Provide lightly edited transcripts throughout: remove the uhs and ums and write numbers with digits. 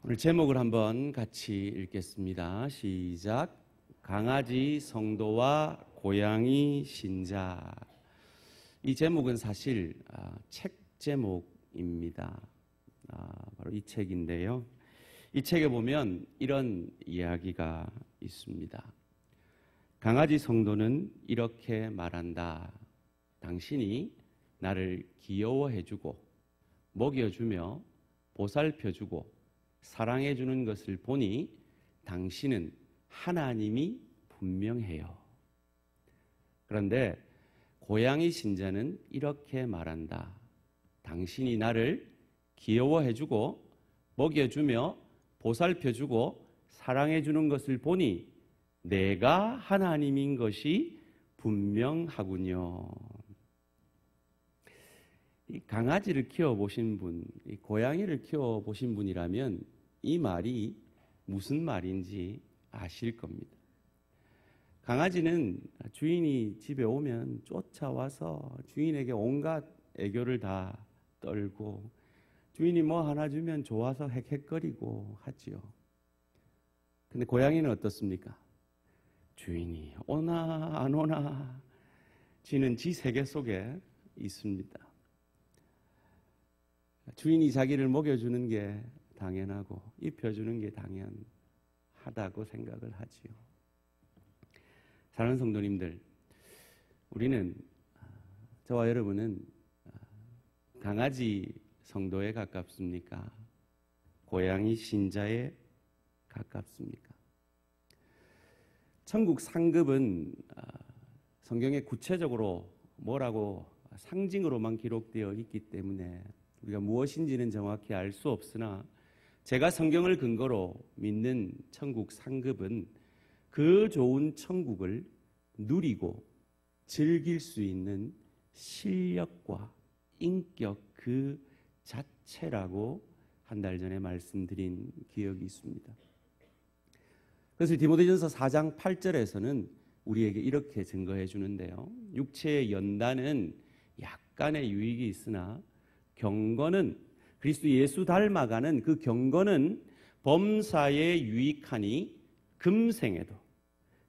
오늘 제목을 한번 같이 읽겠습니다. 시작. 강아지 성도와 고양이 신자. 이 제목은 사실 책 제목입니다. 바로 이 책인데요. 이 책에 보면 이런 이야기가 있습니다. 강아지 성도는 이렇게 말한다. 당신이 나를 귀여워해주고 먹여주며 보살펴주고 사랑해주는 것을 보니 당신은 하나님이 분명해요. 그런데 고양이 신자는 이렇게 말한다. 당신이 나를 귀여워해주고 먹여주며 보살펴주고 사랑해주는 것을 보니 내가 하나님인 것이 분명하군요. 이 강아지를 키워보신 분, 이 고양이를 키워보신 분이라면 이 말이 무슨 말인지 아실 겁니다. 강아지는 주인이 집에 오면 쫓아와서 주인에게 온갖 애교를 다 떨고 주인이 뭐 하나 주면 좋아서 헥헥거리고 하지요. 근데 고양이는 어떻습니까? 주인이 오나 안 오나 지는 지 세계 속에 있습니다. 주인이 자기를 먹여주는 게 당연하고 입혀주는 게 당연하다고 생각을 하지요. 사랑하는 성도님들, 우리는, 저와 여러분은 강아지 성도에 가깝습니까? 고양이 신자에 가깝습니까? 천국 상급은 성경에 구체적으로 뭐라고 상징으로만 기록되어 있기 때문에 우리가 무엇인지는 정확히 알 수 없으나 제가 성경을 근거로 믿는 천국 상급은 그 좋은 천국을 누리고 즐길 수 있는 실력과 인격 그 자체라고 한 달 전에 말씀드린 기억이 있습니다. 그래서 디모데전서 4장 8절에서는 우리에게 이렇게 증거해 주는데요. 육체의 연단은 약간의 유익이 있으나 경건은 그리스도 예수 닮아가는 그 경건은 범사에 유익하니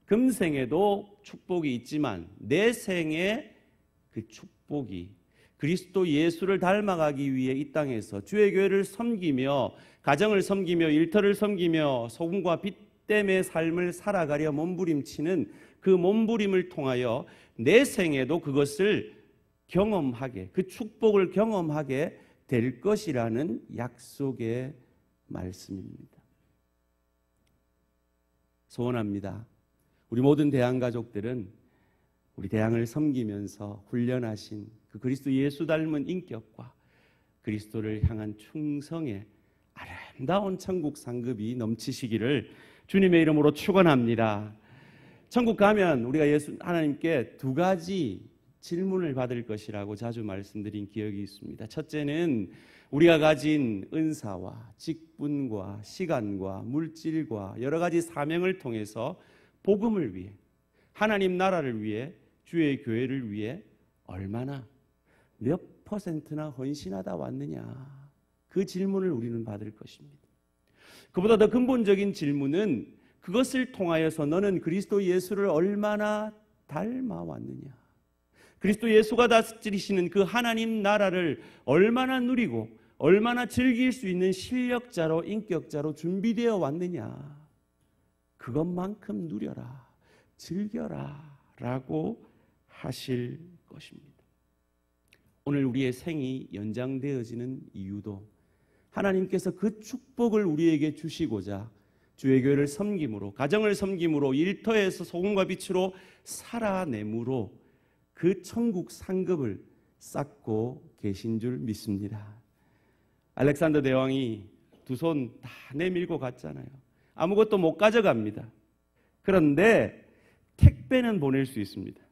금생에도 축복이 있지만 내생에 그 축복이 그리스도 예수를 닮아가기 위해 이 땅에서 주의 교회를 섬기며 가정을 섬기며 일터를 섬기며 소금과 빛됨의 삶을 살아가려 몸부림치는 그 몸부림을 통하여 내생에도 그것을 경험하게, 그 축복을 경험하게 될 것이라는 약속의 말씀입니다. 소원합니다. 우리 모든 대양 가족들은 우리 대양을 섬기면서 훈련하신 그 그리스도 예수 닮은 인격과 그리스도를 향한 충성의 아름다운 천국 상급이 넘치시기를 주님의 이름으로 축원합니다. 천국 가면 우리가 하나님께 두 가지 질문을 받을 것이라고 자주 말씀드린 기억이 있습니다. 첫째는 우리가 가진 은사와 직분과 시간과 물질과 여러 가지 사명을 통해서 복음을 위해 하나님 나라를 위해 주의 교회를 위해 얼마나 몇 %나 헌신하다 왔느냐, 그 질문을 우리는 받을 것입니다. 그보다 더 근본적인 질문은 그것을 통하여서 너는 그리스도 예수를 얼마나 닮아왔느냐, 그리스도 예수가 다스리시는 그 하나님 나라를 얼마나 누리고 얼마나 즐길 수 있는 실력자로 인격자로 준비되어 왔느냐, 그것만큼 누려라, 즐겨라 라고 하실 것입니다. 오늘 우리의 생이 연장되어지는 이유도 하나님께서 그 축복을 우리에게 주시고자 주의 교회를 섬김으로, 가정을 섬김으로, 일터에서 소금과 빛으로 살아내므로 그 천국 상급을 쌓고 계신 줄 믿습니다. 알렉산더 대왕이 두 손 다 내밀고 갔잖아요. 아무것도 못 가져갑니다. 그런데 택배는 보낼 수 있습니다.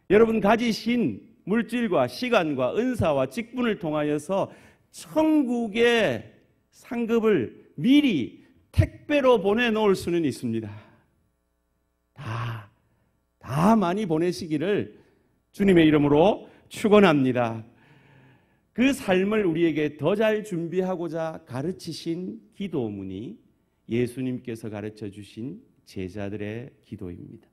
여러분 가지신 물질과 시간과 은사와 직분을 통하여서 천국의 상급을 미리 택배로 보내놓을 수는 있습니다. 다 많이 보내시기를 주님의 이름으로 축원합니다. 그 삶을 우리에게 더 잘 준비하고자 가르치신 기도문이 예수님께서 가르쳐 주신 제자들의 기도입니다.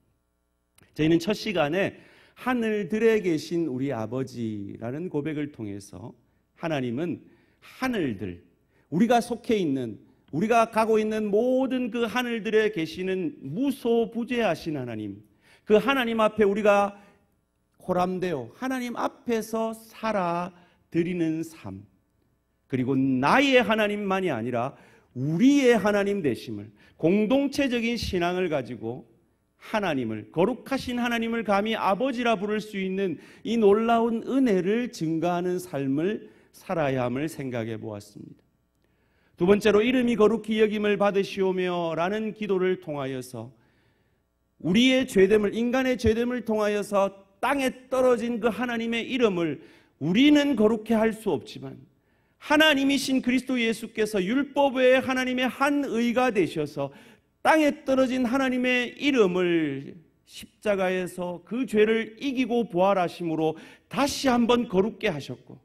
저희는 첫 시간에 하늘들에 계신 우리 아버지라는 고백을 통해서 하나님은 하늘들, 우리가 속해 있는, 우리가 가고 있는 모든 그 하늘들에 계시는 무소부재하신 하나님, 그 하나님 앞에 우리가 호람되어 하나님 앞에서 살아드리는 삶, 그리고 나의 하나님만이 아니라 우리의 하나님 되심을, 공동체적인 신앙을 가지고 하나님을, 거룩하신 하나님을 감히 아버지라 부를 수 있는 이 놀라운 은혜를 증거하는 삶을 살아야 함을 생각해 보았습니다. 두 번째로 이름이 거룩히 여김을 받으시오며 라는 기도를 통하여서 우리의 죄됨을, 인간의 죄됨을 통하여서 땅에 떨어진 그 하나님의 이름을 우리는 거룩해 할 수 없지만 하나님이신 그리스도 예수께서 율법 외에 하나님의 한 의가 되셔서 땅에 떨어진 하나님의 이름을 십자가에서 그 죄를 이기고 부활하심으로 다시 한번 거룩게 하셨고,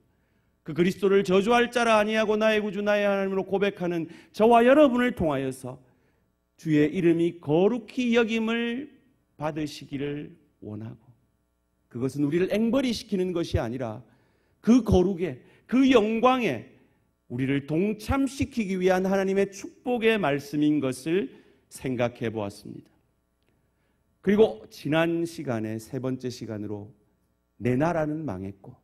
그 그리스도를 저주할 자라 아니하고 나의 구주 나의 하나님으로 고백하는 저와 여러분을 통하여서 주의 이름이 거룩히 여김을 받으시기를 원하고, 그것은 우리를 앵벌이시키는 것이 아니라 그 거룩에, 그 영광에 우리를 동참시키기 위한 하나님의 축복의 말씀인 것을 생각해 보았습니다. 그리고 지난 시간에 세 번째 시간으로 내 나라는 망했고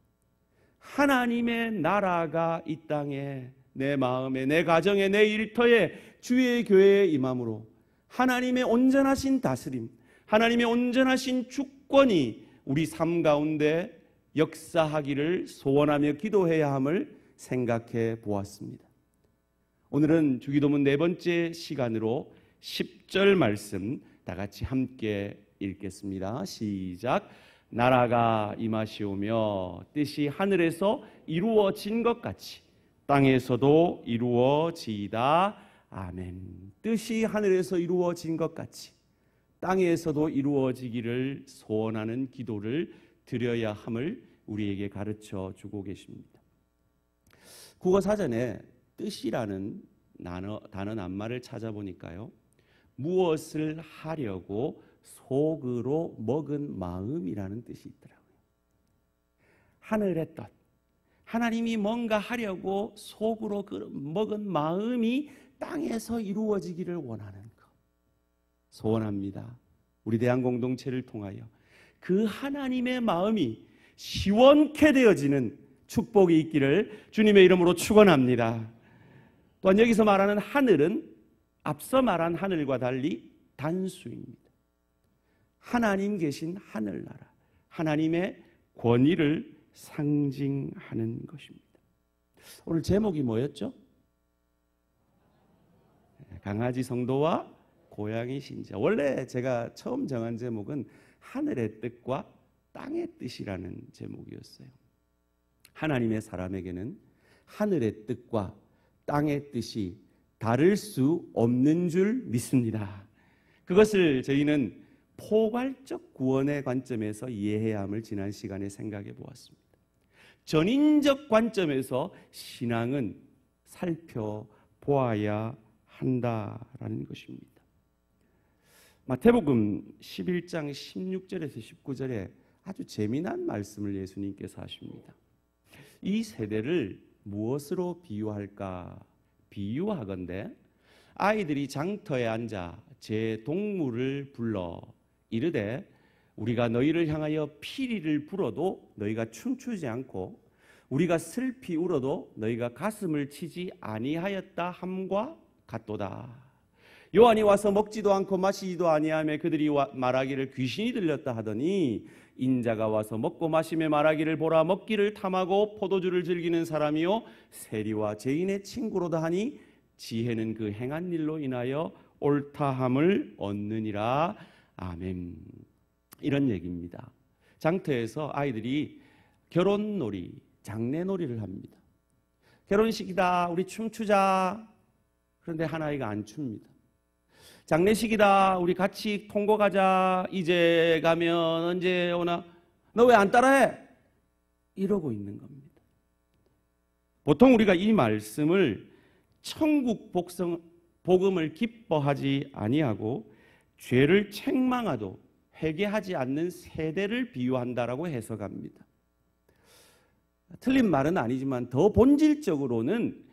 하나님의 나라가 이 땅에, 내 마음에, 내 가정에, 내 일터에, 주의 교회에 임함으로 하나님의 온전하신 다스림, 하나님의 온전하신 주권이 우리 삶 가운데 역사하기를 소원하며 기도해야 함을 생각해 보았습니다. 오늘은 주기도문 네 번째 시간으로 10절 말씀 다 같이 함께 읽겠습니다. 시작. 나라가 임하시오며 뜻이 하늘에서 이루어진 것 같이 땅에서도 이루어지이다. 아멘. 뜻이 하늘에서 이루어진 것 같이 땅에서도 이루어지기를 소원하는 기도를 드려야 함을 우리에게 가르쳐 주고 계십니다. 국어사전에 뜻이라는 단어 낱말을 찾아보니까요, 무엇을 하려고 속으로 먹은 마음이라는 뜻이 있더라고요. 하늘의 뜻, 하나님이 뭔가 하려고 속으로 먹은 마음이 땅에서 이루어지기를 원하는 것, 소원합니다. 우리 대한공동체를 통하여 그 하나님의 마음이 시원케 되어지는 축복이 있기를 주님의 이름으로 축원합니다. 또한 여기서 말하는 하늘은 앞서 말한 하늘과 달리 단수입니다. 하나님 계신 하늘나라, 하나님의 권위를 상징하는 것입니다. 오늘 제목이 뭐였죠? 강아지 성도와 고양이 신자. 원래 제가 처음 정한 제목은 하늘의 뜻과 땅의 뜻이라는 제목이었어요. 하나님의 사람에게는 하늘의 뜻과 땅의 뜻이 다를 수 없는 줄 믿습니다. 그것을 저희는 포괄적 구원의 관점에서 이해해야 함을 지난 시간에 생각해 보았습니다. 전인적 관점에서 신앙은 살펴보아야 한다라는 것입니다. 마태복음 11장 16절에서 19절에 아주 재미난 말씀을 예수님께서 하십니다. 이 세대를 무엇으로 비유할까? 비유하건대 아이들이 장터에 앉아 제 동물을 불러 이르되 우리가 너희를 향하여 피리를 불어도 너희가 춤추지 않고 우리가 슬피 울어도 너희가 가슴을 치지 아니하였다 함과 같도다. 요한이 와서 먹지도 않고 마시지도 아니하며 그들이 말하기를 귀신이 들렸다 하더니 인자가 와서 먹고 마시며 말하기를 보라 먹기를 탐하고 포도주를 즐기는 사람이요 세리와 죄인의 친구로다 하니 지혜는 그 행한 일로 인하여 옳다함을 얻느니라. 아멘. 이런 얘기입니다. 장터에서 아이들이 결혼놀이, 장례놀이를 합니다. 결혼식이다, 우리 춤추자. 그런데 한 아이가 안 춥니다. 장례식이다, 우리 같이 통고 가자. 이제 가면 언제 오나? 너 왜 안 따라해? 이러고 있는 겁니다. 보통 우리가 이 말씀을 천국 복음을 기뻐하지 아니하고 죄를 책망하도 회개하지 않는 세대를 비유한다라고 해석합니다. 틀린 말은 아니지만 더 본질적으로는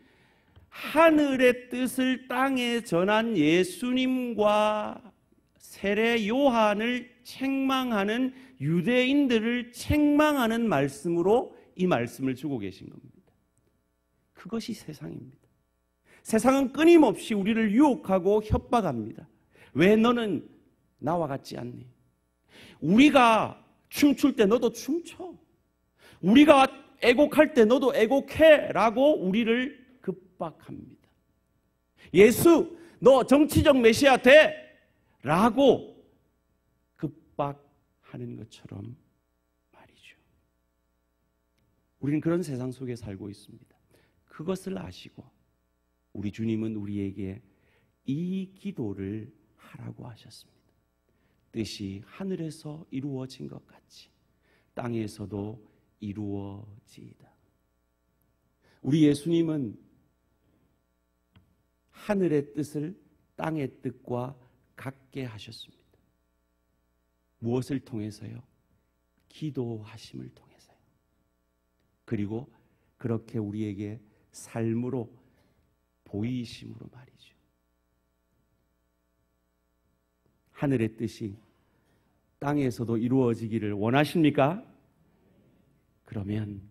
하늘의 뜻을 땅에 전한 예수님과 세례 요한을 책망하는 유대인들을 책망하는 말씀으로 이 말씀을 주고 계신 겁니다. 그것이 세상입니다. 세상은 끊임없이 우리를 유혹하고 협박합니다. 왜 너는 나와 같지 않니? 우리가 춤출 때 너도 춤춰. 우리가 애곡할 때 너도 애곡해라고 우리를 급박합니다. 예수, 너 정치적 메시아 돼! 라고 급박하는 것처럼 말이죠. 우리는 그런 세상 속에 살고 있습니다. 그것을 아시고 우리 주님은 우리에게 이 기도를 하라고 하셨습니다. 뜻이 하늘에서 이루어진 것 같이 땅에서도 이루어지이다. 우리 예수님은 하늘의 뜻을 땅의 뜻과 같게 하셨습니다. 무엇을 통해서요? 기도하심을 통해서요. 그리고 그렇게 우리에게 삶으로 보이심으로 말이죠. 하늘의 뜻이 땅에서도 이루어지기를 원하십니까? 그러면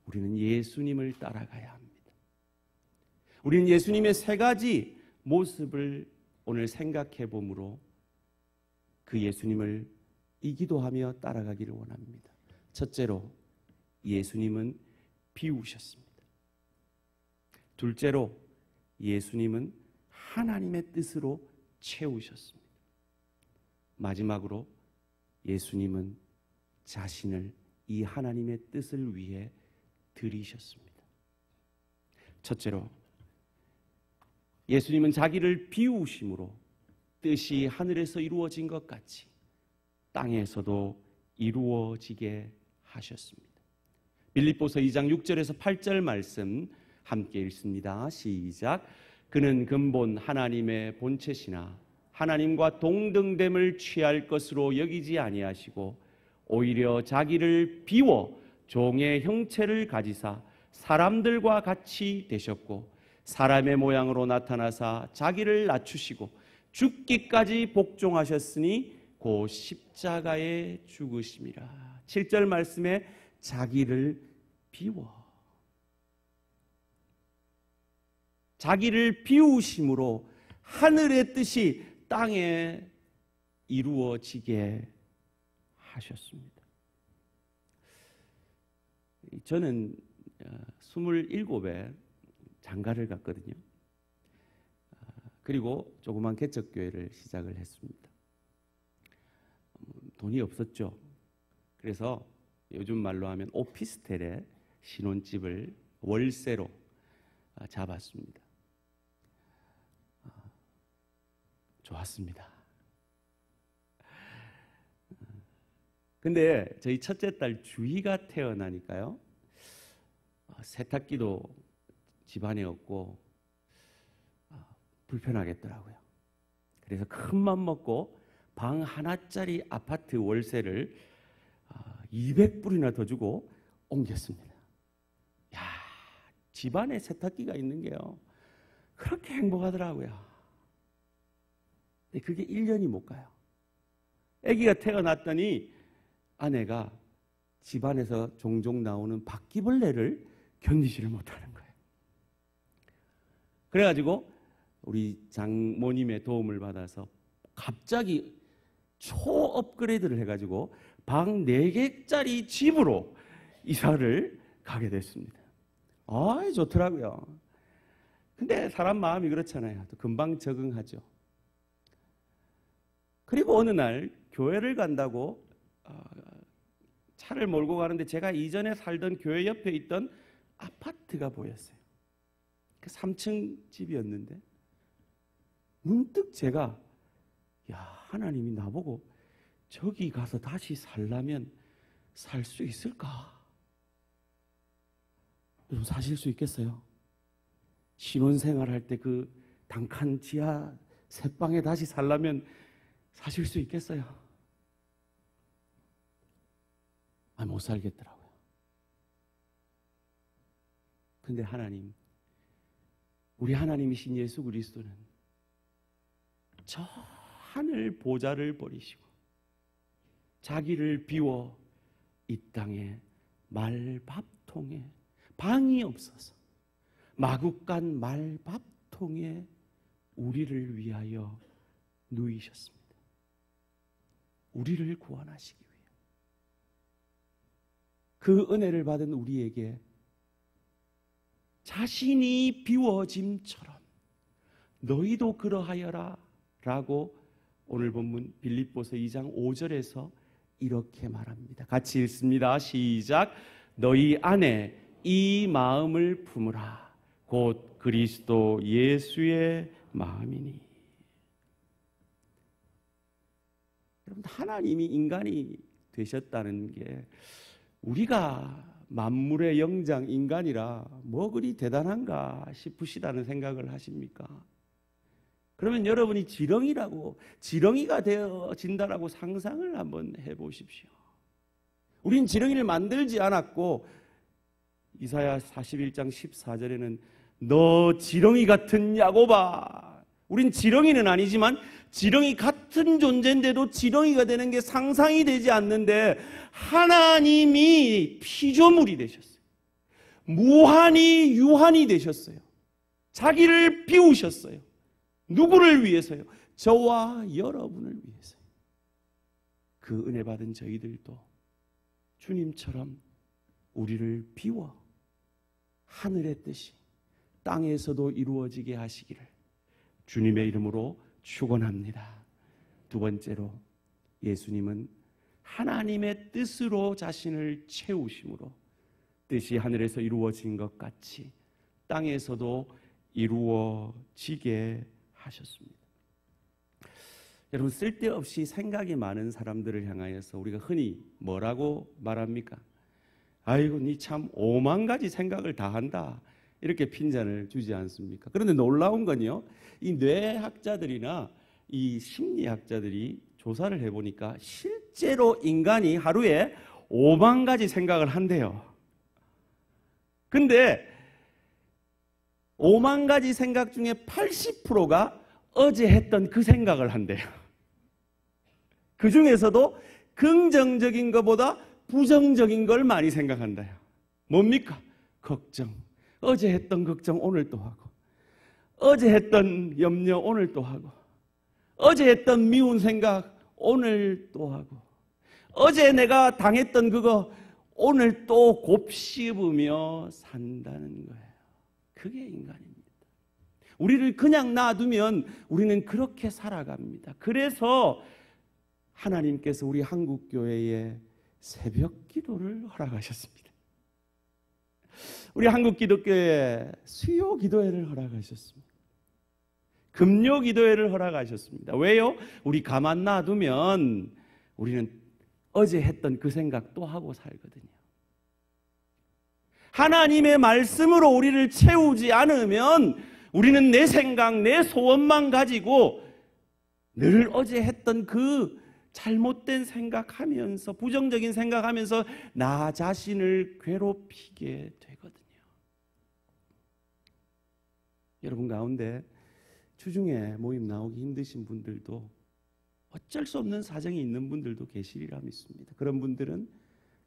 우리는 예수님을 따라가야 합니다. 우리는 예수님의 세 가지 모습을 오늘 생각해 보므로 그 예수님을 이기도하며 따라가기를 원합니다. 첫째로 예수님은 비우셨습니다. 둘째로 예수님은 하나님의 뜻으로 채우셨습니다. 마지막으로 예수님은 자신을 이 하나님의 뜻을 위해 드리셨습니다. 첫째로 예수님은 자기를 비우심으로 뜻이 하늘에서 이루어진 것 같이 땅에서도 이루어지게 하셨습니다. 빌립보서 2장 6절에서 8절 말씀 함께 읽습니다. 시작. 그는 근본 하나님의 본체시나 하나님과 동등됨을 취할 것으로 여기지 아니하시고 오히려 자기를 비워 종의 형체를 가지사 사람들과 같이 되셨고 사람의 모양으로 나타나사 자기를 낮추시고 죽기까지 복종하셨으니 곧 십자가에 죽으심이라. 7절 말씀에 자기를 비워 자기를 비우심으로 하늘의 뜻이 땅에 이루어지게 하셨습니다. 저는 27에 장가를 갔거든요. 그리고 조그만 개척교회를 시작을 했습니다. 돈이 없었죠. 그래서 요즘 말로 하면 오피스텔에 신혼집을 월세로 잡았습니다. 좋았습니다. 근데 저희 첫째 딸 주희가 태어나니까요, 세탁기도 집안에 없고 불편하겠더라고요. 그래서 큰맘 먹고 방 하나짜리 아파트 월세를 200불이나 더 주고 옮겼습니다. 야, 집안에 세탁기가 있는 게요, 그렇게 행복하더라고요. 근데 그게 1년이 못 가요. 아기가 태어났더니 아내가 집안에서 종종 나오는 바퀴벌레를 견디지를 못하는 거예요. 그래가지고 우리 장모님의 도움을 받아서 갑자기 초업그레이드를 해가지고 방 4개짜리 집으로 이사를 가게 됐습니다. 좋더라고요. 근데 사람 마음이 그렇잖아요. 또 금방 적응하죠. 그리고 어느 날 교회를 간다고 차를 몰고 가는데 제가 이전에 살던 교회 옆에 있던 아파트가 보였어요. 그 3층 집이었는데 문득 제가 하나님이 나보고 저기 가서 다시 살려면 살 수 있을까? 여러분 사실 수 있겠어요? 신혼생활 할 때 그 단칸 지하 새방에 다시 살려면 사실 수 있겠어요? 못 살겠더라고요. 근데 하나님, 우리 하나님이신 예수 그리스도는 저 하늘 보좌를 버리시고 자기를 비워 이 땅에 말밥통에 방이 없어서 마구간 말밥통에 우리를 위하여 누이셨습니다. 우리를 구원하시기 위해. 그 은혜를 받은 우리에게 자신이 비워짐처럼 너희도 그러하여라 라고 오늘 본문 빌립보서 2장 5절에서 이렇게 말합니다. 같이 읽습니다. 시작. 너희 안에 이 마음을 품으라. 곧 그리스도 예수의 마음이니. 여러분, 하나님이 인간이 되셨다는 게 우리가 만물의 영장 인간이라 뭐 그리 대단한가 싶으시다는 생각을 하십니까? 그러면 여러분이 지렁이가 되어진다라고 상상을 한번 해보십시오. 우린 지렁이를 만들지 않았고 이사야 41장 14절에는 너 지렁이 같은 야곱아. 우린 지렁이는 아니지만 지렁이 같은 존재인데도 지렁이가 되는 게 상상이 되지 않는데 하나님이 피조물이 되셨어요. 무한히 유한이 되셨어요. 자기를 비우셨어요. 누구를 위해서요? 저와 여러분을 위해서요. 그 은혜 받은 저희들도 주님처럼 우리를 비워 하늘의 뜻이 땅에서도 이루어지게 하시기를 주님의 이름으로 축원합니다. 두 번째로 예수님은 하나님의 뜻으로 자신을 채우심으로 뜻이 하늘에서 이루어진 것 같이 땅에서도 이루어지게 하셨습니다. 여러분, 쓸데없이 생각이 많은 사람들을 향하여서 우리가 흔히 뭐라고 말합니까? 아이고, 니 참 오만 가지 생각을 다 한다. 이렇게 핀잔을 주지 않습니까? 그런데 놀라운 건요, 이 뇌학자들이나 이 심리학자들이 조사를 해보니까 실제로 인간이 하루에 5만 가지 생각을 한대요. 근데 5만 가지 생각 중에 80%가 어제 했던 그 생각을 한대요. 그 중에서도 긍정적인 것보다 부정적인 걸 많이 생각한다요. 뭡니까? 걱정. 어제 했던 걱정 오늘 또 하고, 어제 했던 염려 오늘 또 하고, 어제 했던 미운 생각 오늘 또 하고, 어제 내가 당했던 그거 오늘 또 곱씹으며 산다는 거예요. 그게 인간입니다. 우리를 그냥 놔두면 우리는 그렇게 살아갑니다. 그래서 하나님께서 우리 한국교회에 새벽 기도를 허락하셨습니다. 우리 한국기독교회에 수요 기도회를 허락하셨습니다. 금요 기도회를 허락하셨습니다. 왜요? 우리 가만 놔두면 우리는 어제 했던 그 생각 또 하고 살거든요. 하나님의 말씀으로 우리를 채우지 않으면 우리는 내 생각, 내 소원만 가지고 늘 어제 했던 그 잘못된 생각하면서, 부정적인 생각하면서 나 자신을 괴롭히게 되거든요. 여러분 가운데 주중에 모임 나오기 힘드신 분들도, 어쩔 수 없는 사정이 있는 분들도 계시리라 믿습니다. 그런 분들은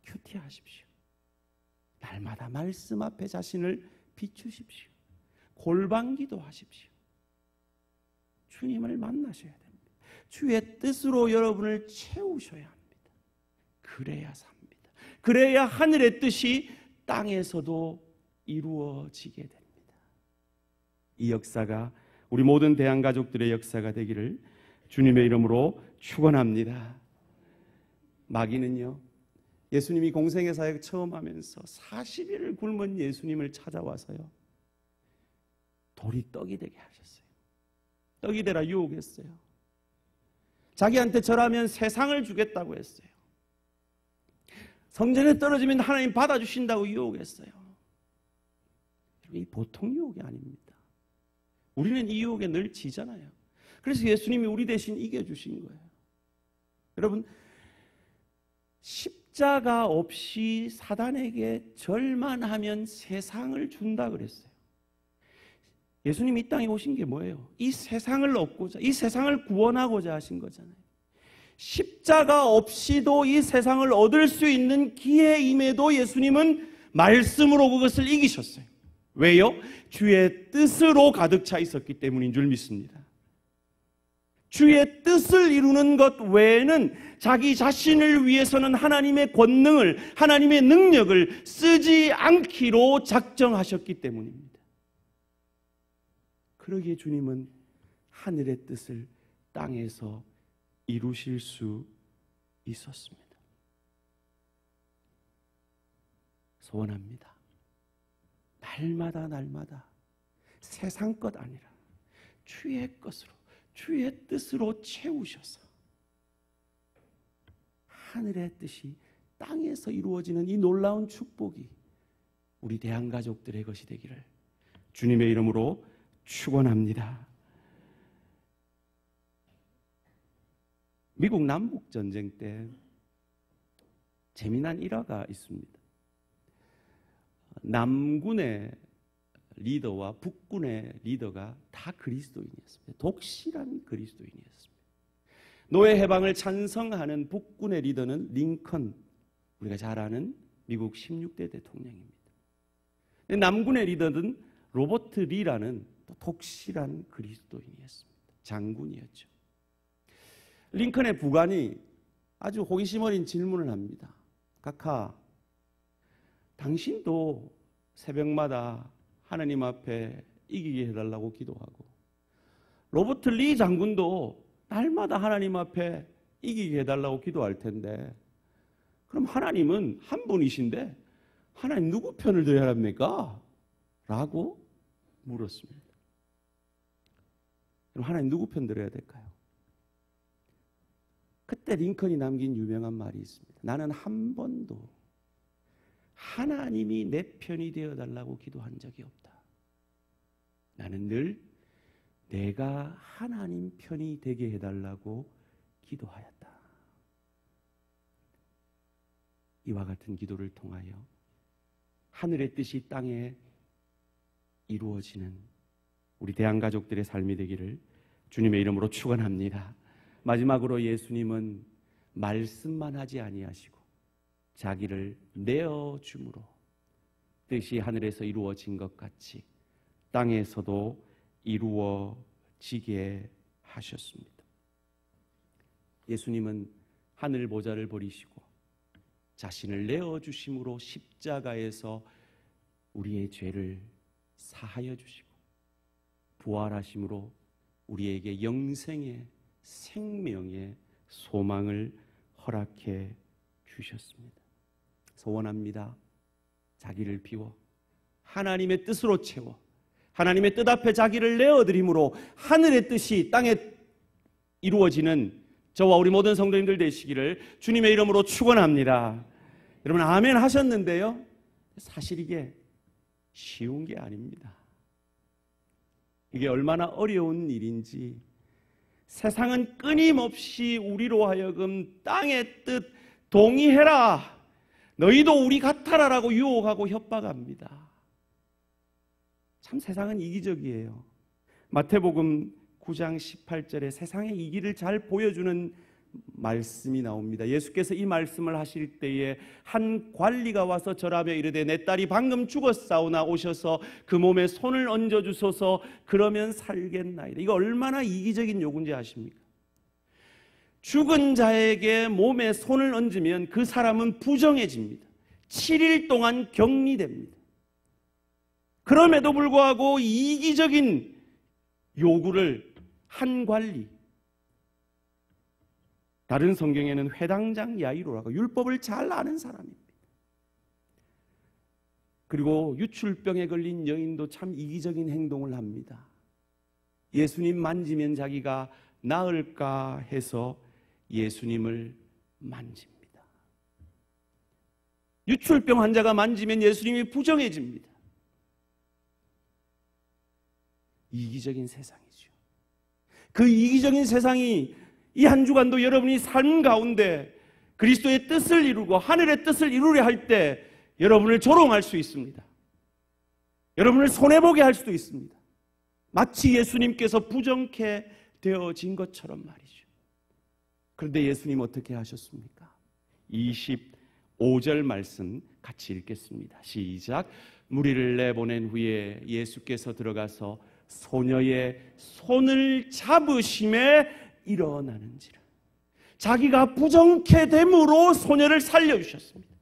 큐티하십시오. 날마다 말씀 앞에 자신을 비추십시오. 골방기도 하십시오. 주님을 만나셔야 됩니다. 주의 뜻으로 여러분을 채우셔야 합니다. 그래야 삽니다. 그래야 하늘의 뜻이 땅에서도 이루어지게 됩니다. 이 역사가 우리 모든 대한가족들의 역사가 되기를 주님의 이름으로 축원합니다. 마귀는요, 예수님이 공생의 사역 처음 하면서 40일을 굶은 예수님을 찾아와서요, 돌이 떡이 되게 하셨어요. 떡이 되라 유혹했어요. 자기한테 절하면 세상을 주겠다고 했어요. 성전에 떨어지면 하나님 받아주신다고 유혹했어요. 이 보통 유혹이 아닙니다. 우리는 이 유혹에 늘 지잖아요. 그래서 예수님이 우리 대신 이겨주신 거예요. 여러분, 십자가 없이 사단에게 절만 하면 세상을 준다 그랬어요. 예수님이 이 땅에 오신 게 뭐예요? 이 세상을 얻고자, 이 세상을 구원하고자 하신 거잖아요. 십자가 없이도 이 세상을 얻을 수 있는 기회임에도 예수님은 말씀으로 그것을 이기셨어요. 왜요? 주의 뜻으로 가득 차 있었기 때문인 줄 믿습니다. 주의 뜻을 이루는 것 외에는 자기 자신을 위해서는 하나님의 권능을, 하나님의 능력을 쓰지 않기로 작정하셨기 때문입니다. 그러기에 주님은 하늘의 뜻을 땅에서 이루실 수 있었습니다. 소원합니다. 날마다 세상 것 아니라 주의 것으로, 주의 뜻으로 채우셔서 하늘의 뜻이 땅에서 이루어지는 이 놀라운 축복이 우리 대한가족들의 것이 되기를 주님의 이름으로 축원합니다. 미국 남북전쟁 때 재미난 일화가 있습니다. 남군의 리더와 북군의 리더가 다 그리스도인이었습니다. 독실한 그리스도인이었습니다. 노예 해방을 찬성하는 북군의 리더는 링컨, 우리가 잘 아는 미국 16대 대통령입니다. 남군의 리더는 로버트 리라는 또 독실한 그리스도인이었습니다. 장군이었죠. 링컨의 부관이 아주 호기심 어린 질문을 합니다. 각하, 당신도 새벽마다 하나님 앞에 이기게 해달라고 기도하고 로버트 리 장군도 날마다 하나님 앞에 이기게 해달라고 기도할 텐데 그럼 하나님은 한 분이신데 하나님 누구 편을 들어야 합니까? 라고 물었습니다. 그럼 하나님 누구 편 들어야 될까요? 그때 링컨이 남긴 유명한 말이 있습니다. 나는 한 번도 하나님이 내 편이 되어달라고 기도한 적이 없다. 나는 늘 내가 하나님 편이 되게 해달라고 기도하였다. 이와 같은 기도를 통하여 하늘의 뜻이 땅에 이루어지는 우리 대한가족들의 삶이 되기를 주님의 이름으로 축원합니다. 마지막으로 예수님은 말씀만 하지 아니하시고 자기를 내어줌으로 뜻이 하늘에서 이루어진 것 같이 땅에서도 이루어지게 하셨습니다. 예수님은 하늘 보좌를 버리시고 자신을 내어주심으로 십자가에서 우리의 죄를 사하여 주시고 부활하심으로 우리에게 영생의 생명의 소망을 허락해 주셨습니다. 소원합니다. 자기를 비워 하나님의 뜻으로 채워 하나님의 뜻 앞에 자기를 내어드림으로 하늘의 뜻이 땅에 이루어지는 저와 우리 모든 성도님들 되시기를 주님의 이름으로 축원합니다. 여러분 아멘 하셨는데요, 사실 이게 쉬운 게 아닙니다. 이게 얼마나 어려운 일인지 세상은 끊임없이 우리로 하여금 땅의 뜻 동의해라, 너희도 우리 같아라라고 유혹하고 협박합니다. 참 세상은 이기적이에요. 마태복음 9장 18절에 세상의 이기를 잘 보여주는 말씀이 나옵니다. 예수께서 이 말씀을 하실 때에 한 관리가 와서 절하며 이르되 내 딸이 방금 죽었사오나 오셔서 그 몸에 손을 얹어주소서 그러면 살겠나이다. 이거 얼마나 이기적인 요구인지 아십니까? 죽은 자에게 몸에 손을 얹으면 그 사람은 부정해집니다. 7일 동안 격리됩니다. 그럼에도 불구하고 이기적인 요구를 한 관리, 다른 성경에는 회당장 야이로라고 율법을 잘 아는 사람입니다. 그리고 유출병에 걸린 여인도 참 이기적인 행동을 합니다. 예수님 만지면 자기가 나을까 해서 예수님을 만집니다. 유출병 환자가 만지면 예수님이 부정해집니다. 이기적인 세상이죠. 그 이기적인 세상이 이 한 주간도 여러분이 삶 가운데 그리스도의 뜻을 이루고 하늘의 뜻을 이루려 할 때 여러분을 조롱할 수 있습니다. 여러분을 손해보게 할 수도 있습니다. 마치 예수님께서 부정케 되어진 것처럼 말이죠. 그런데 예수님 어떻게 하셨습니까? 25절 말씀 같이 읽겠습니다. 시작. 무리를 내보낸 후에 예수께서 들어가서 소녀의 손을 잡으심에 일어나는지라. 자기가 부정케 됨으로 소녀를 살려주셨습니다.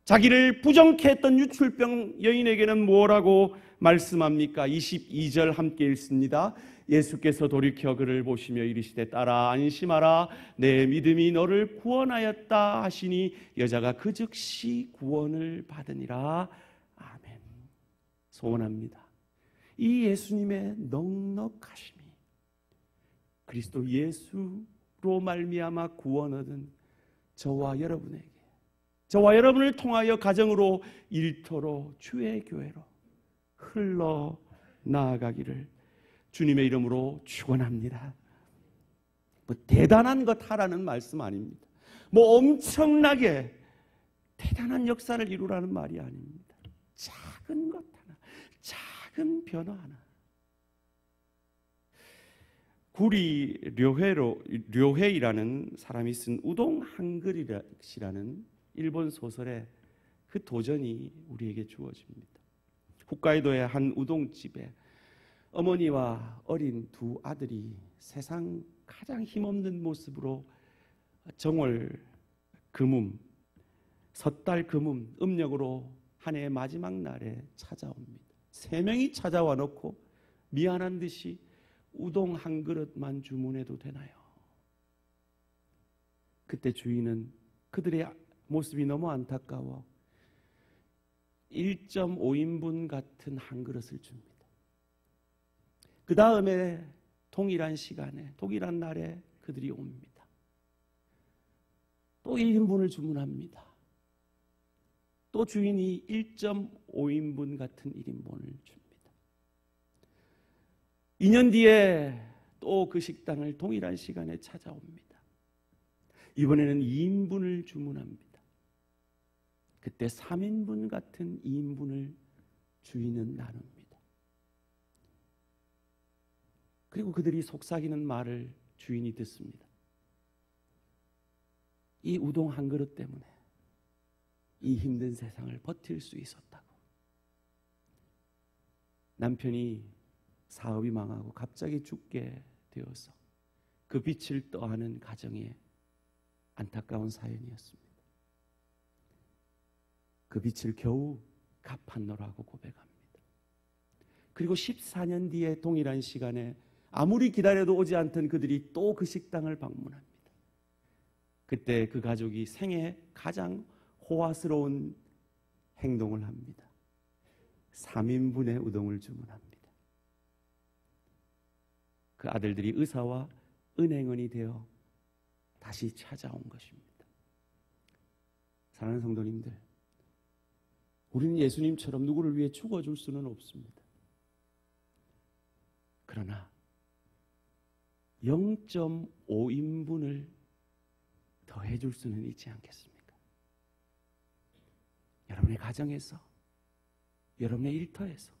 자기를 부정케 했던 유출병 여인에게는 뭐라고 말씀합니까? 22절 함께 읽습니다. 예수께서 돌이켜 그를 보시며 이르시되 딸아 안심하라 내 믿음이 너를 구원하였다 하시니 여자가 그 즉시 구원을 받으니라. 아멘. 소원합니다. 이 예수님의 넉넉하심이 그리스도 예수로 말미암아 구원 얻은 저와 여러분에게, 저와 여러분을 통하여 가정으로, 일터로, 주의 교회로 흘러 나아가기를 주님의 이름으로 축원합니다. 뭐 대단한 것 하라는 말씀 아닙니다. 뭐 엄청나게 대단한 역사를 이루라는 말이 아닙니다. 작은 것 하나, 작은 변화 하나. 구리 료헤이라는 사람이 쓴 우동 한글이라는 일본 소설의 그 도전이 우리에게 주어집니다. 홋카이도의 한 우동집에 어머니와 어린 두 아들이 세상 가장 힘없는 모습으로 정월 금음, 섣달 금음 음력으로 한 해의 마지막 날에 찾아옵니다. 3명이 찾아와 놓고 미안한 듯이 우동 한 그릇만 주문해도 되나요? 그때 주인은 그들의 모습이 너무 안타까워 1.5인분 같은 한 그릇을 줍니다. 그 다음에 동일한 시간에, 동일한 날에 그들이 옵니다. 또 1인분을 주문합니다. 또 주인이 1.5인분 같은 1인분을 줍니다. 2년 뒤에 또 그 식당을 동일한 시간에 찾아옵니다. 이번에는 2인분을 주문합니다. 그때 3인분 같은 2인분을 주인은 나눕니다. 그리고 그들이 속삭이는 말을 주인이 듣습니다. 이 우동 한 그릇 때문에 이 힘든 세상을 버틸 수 있었다고. 남편이 사업이 망하고 갑자기 죽게 되어서 그 빛을 떠하는 가정의 안타까운 사연이었습니다. 그 빛을 겨우 갚았노라고 고백합니다. 그리고 14년 뒤에 동일한 시간에 아무리 기다려도 오지 않던 그들이 또 그 식당을 방문합니다. 그때 그 가족이 생애 가장 호화스러운 행동을 합니다. 3인분의 우동을 주문합니다. 그 아들들이 의사와 은행원이 되어 다시 찾아온 것입니다. 사랑하는 성도님들, 우리는 예수님처럼 누구를 위해 죽어줄 수는 없습니다. 그러나 0.5인분을 더해줄 수는 있지 않겠습니까? 여러분의 가정에서, 여러분의 일터에서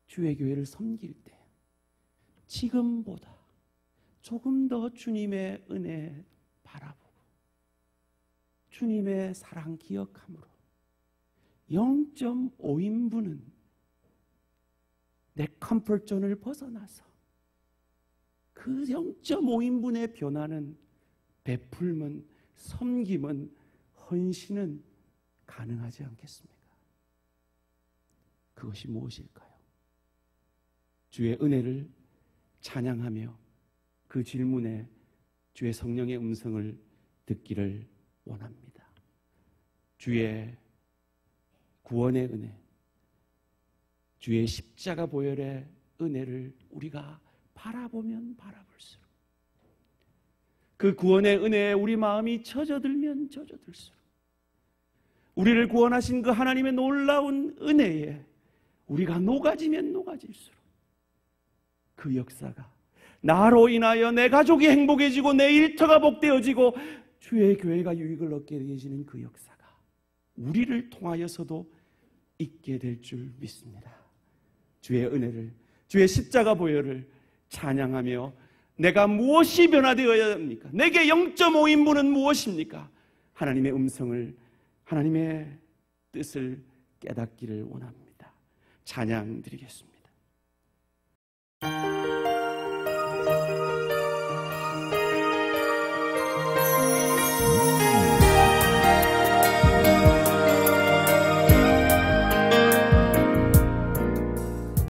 주의 교회를 섬길 때 지금보다 조금 더 주님의 은혜 바라보고 주님의 사랑 기억함으로 0.5인분은 내 컴포트존을 벗어나서 그 0.5인분의 변화는, 베풀면, 섬김은, 헌신은 가능하지 않겠습니까? 그것이 무엇일까요? 주의 은혜를 찬양하며 그 질문에 주의 성령의 음성을 듣기를 원합니다. 주의 구원의 은혜, 주의 십자가 보혈의 은혜를 우리가 바라보면 바라볼수록, 그 구원의 은혜에 우리 마음이 젖어들면 젖어들수록, 우리를 구원하신 그 하나님의 놀라운 은혜에 우리가 녹아지면 녹아질수록 그 역사가 나로 인하여 내 가족이 행복해지고 내 일터가 복되어지고 주의 교회가 유익을 얻게 되어지는 그 역사가 우리를 통하여서도 있게 될 줄 믿습니다. 주의 은혜를, 주의 십자가 보혈을 찬양하며 내가 무엇이 변화되어야 합니까? 내게 0.5인분은 무엇입니까? 하나님의 음성을, 하나님의 뜻을 깨닫기를 원합니다. 찬양 드리겠습니다.